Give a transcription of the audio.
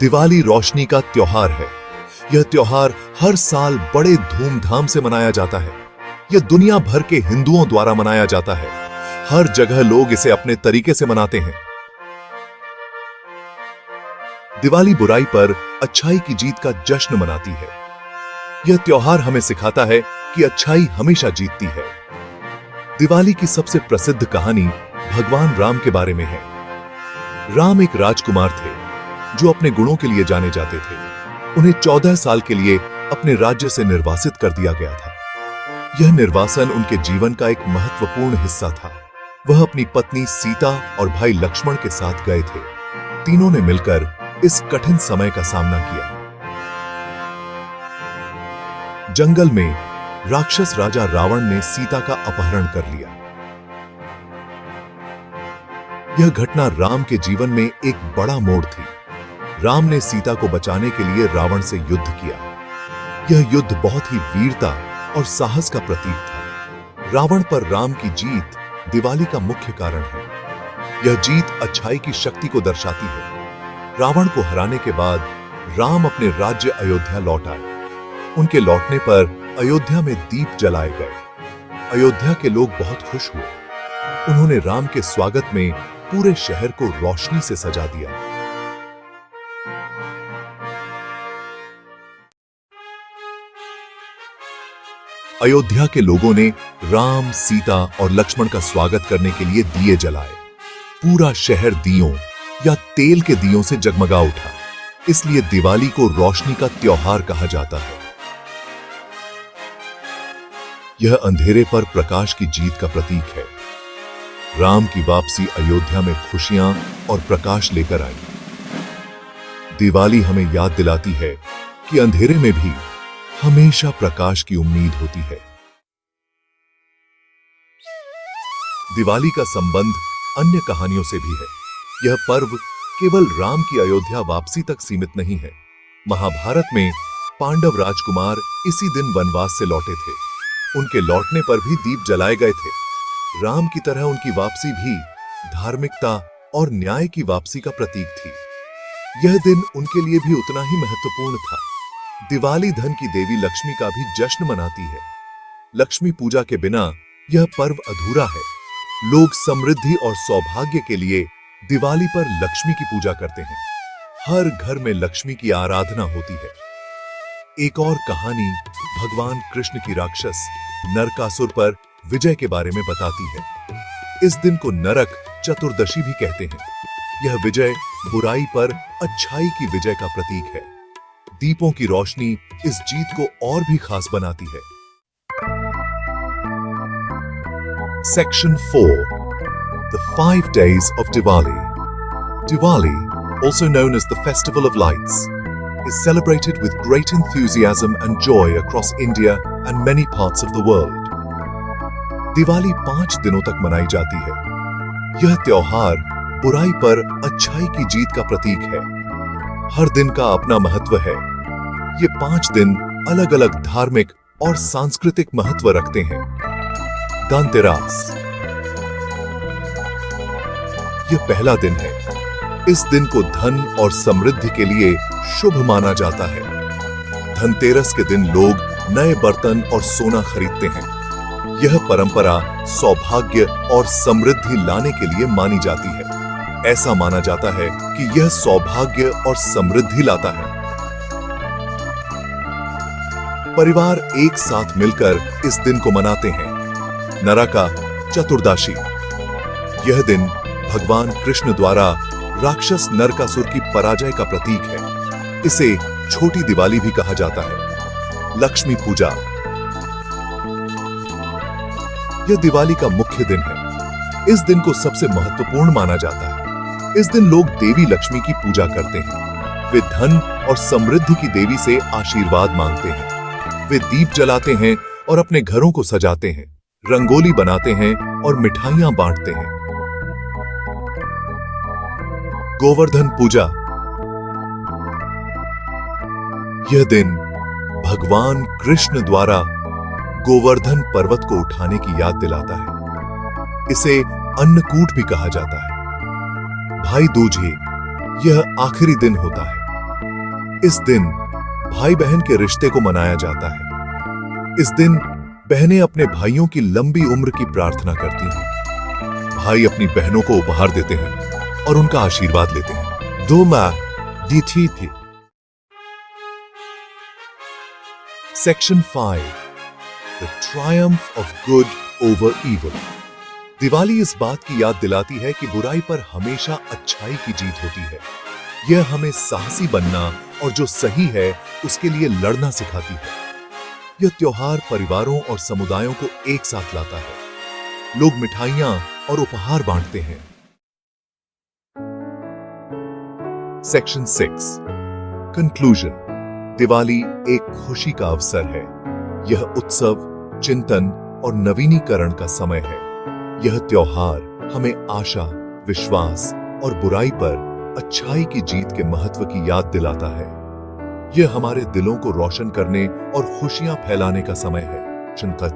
दिवाली रोशनी का त्योहार है। यह त्योहार हर साल बड़े धूमधाम से मनाया जाता है। यह दुनिया भर के हिंदुओं द्वारा मनाया जाता है। हर जगह लोग इसे अपने तरीके से मनाते हैं। दिवाली बुराई पर अच्छाई की जीत का जश्न मनाती है। यह त्योहार हमें सिखाता है कि अच्छाई हमेशा जीतती है। दिवाली की सबसे प्रसिद्ध कहानी भगवान राम के बारे में है। राम एक राजकुमार थे जो अपने गुणों के लिए जाने जाते थे। उन्हें 14 साल के लिए अपने राज्य से निर्वासित कर दिया गया था। यह निर्वासन उनके जीवन का एक महत्वपूर्ण हिस्सा था। वह अपनी पत्नी सीता और भाई लक्ष्मण के साथ गए थे। तीनों ने मिलकर इस कठिन समय का सामना किया। जंगल में राक्षस राजा रावण ने सीता का अपहरण कर लिया। यह घटना राम के जीवन में एक बड़ा मोड़ थी। राम ने सीता को बचाने के लिए रावण से युद्ध किया। यह युद्ध बहुत ही वीरता और साहस का प्रतीक था। रावण पर राम की जीत दिवाली का मुख्य कारण है। यह जीत अच्छाई की शक्ति को दर्शाती है। रावण को हराने के बाद राम अपने राज्य अयोध्या लौट आए। उनके लौटने पर अयोध्या में दीप जलाए गए। अयोध्या के लोग बहुत खुश हुए। उन्होंने राम के स्वागत में पूरे शहर को रोशनी से सजा दिया। अयोध्या के लोगों ने राम, सीता और लक्ष्मण का स्वागत करने के लिए दिए जलाए। पूरा शहर दियों या तेल के दियों से जगमगा उठा। इसलिए दिवाली को रोशनी का त्योहार कहा जाता है। यह अंधेरे पर प्रकाश की जीत का प्रतीक है। राम की वापसी अयोध्या में खुशियां और प्रकाश लेकर आई। दिवाली हमें याद दिलाती है कि अंधेरे में भी हमेशा प्रकाश की उम्मीद होती है। दिवाली का संबंध अन्य कहानियों से भी है। यह पर्व केवल राम की अयोध्या वापसी तक सीमित नहीं है। महाभारत में पांडव राजकुमार इसी दिन वनवास से लौटे थे। उनके लौटने पर भी दीप जलाए गए थे। राम की तरह उनकी वापसी भी धार्मिकता और न्याय की वापसी का प्रतीक थी। यह दिन उनके लिए भी उतना ही महत्वपूर्ण था। दिवाली धन की देवी लक्ष्मी का भी जश्न मनाती है। लक्ष्मी पूजा के बिना यह पर्व अधूरा है। लोग समृद्धि और सौभाग्य के लिए दिवाली पर लक्ष्मी की पूजा करते हैं। हर घर में लक्ष्मी की आराधना होती है। एक और कहानी भगवान कृष्ण की राक्षस नरकासुर पर विजय के बारे में बताती है। इस दिन को नरक चतुर्दशी भी कहते हैं। यह विजय बुराई पर अच्छाई की विजय का प्रतीक है। दीपों की रोशनी इस जीत को और भी खास बनाती है। Section 4. The 5 days of Diwali. Diwali, also known as the Festival of Lights, is celebrated with great enthusiasm and joy across India and many parts of the world. Diwali 5 दिनों तक मनाई जाती है। यह त्योहार बुराई पर अच्छाई की जीत का प्रतीक है। हर दिन का अपना महत्व है। ये 5 दिन अलग अलग धार्मिक और सांस्कृतिक महत्व रखते हैं। धनतेरस, यह पहला दिन है। इस दिन को धन और समृद्धि के लिए शुभ माना जाता है। धनतेरस के दिन लोग नए बर्तन और सोना खरीदते हैं। यह परंपरा सौभाग्य और समृद्धि लाने के लिए मानी जाती है। ऐसा माना जाता है कि यह सौभाग्य और समृद्धि लाता है। परिवार एक साथ मिलकर इस दिन को मनाते हैं। नरका चतुर्दशी, यह दिन भगवान कृष्ण द्वारा राक्षस नरकासुर की पराजय का प्रतीक है। इसे छोटी दिवाली भी कहा जाता है। लक्ष्मी पूजा, यह दिवाली का मुख्य दिन है। इस दिन को सबसे महत्वपूर्ण माना जाता है। इस दिन लोग देवी लक्ष्मी की पूजा करते हैं। वे धन और समृद्धि की देवी से आशीर्वाद मांगते हैं। वे दीप जलाते हैं और अपने घरों को सजाते हैं, रंगोली बनाते हैं और मिठाइयां बांटते हैं। गोवर्धन पूजा, यह दिन भगवान कृष्ण द्वारा गोवर्धन पर्वत को उठाने की याद दिलाता है। इसे अन्नकूट भी कहा जाता है। भाई दूज, यह आखिरी दिन होता है। इस दिन भाई बहन के रिश्ते को मनाया जाता है। इस दिन बहनें अपने भाइयों की लंबी उम्र की प्रार्थना करती हैं। भाई अपनी बहनों को उपहार देते हैं और उनका आशीर्वाद लेते हैं। दो माह दी थी। Section 5 the Triumph of good over evil. Diwali इस बात की याद दिलाती है कि बुराई पर हमेशा अच्छाई की जीत होती है। यह हमें साहसी बनना और जो सही है उसके लिए लड़ना सिखाती है। यह त्योहार परिवारों और समुदायों को एक साथ लाता है। लोग मिठाइयां और उपहार बांटते हैं। Section 6 conclusion. दिवाली एक खुशी का अवसर है। यह उत्सव, चिंतन और नवीनीकरण का समय है। यह त्योहार हमें आशा, विश्वास और बुराई पर अच्छाई की जीत के महत्व की याद दिलाता है। यह हमारे दिलों को रोशन करने और खुशियां फैलाने का समय है। चिंता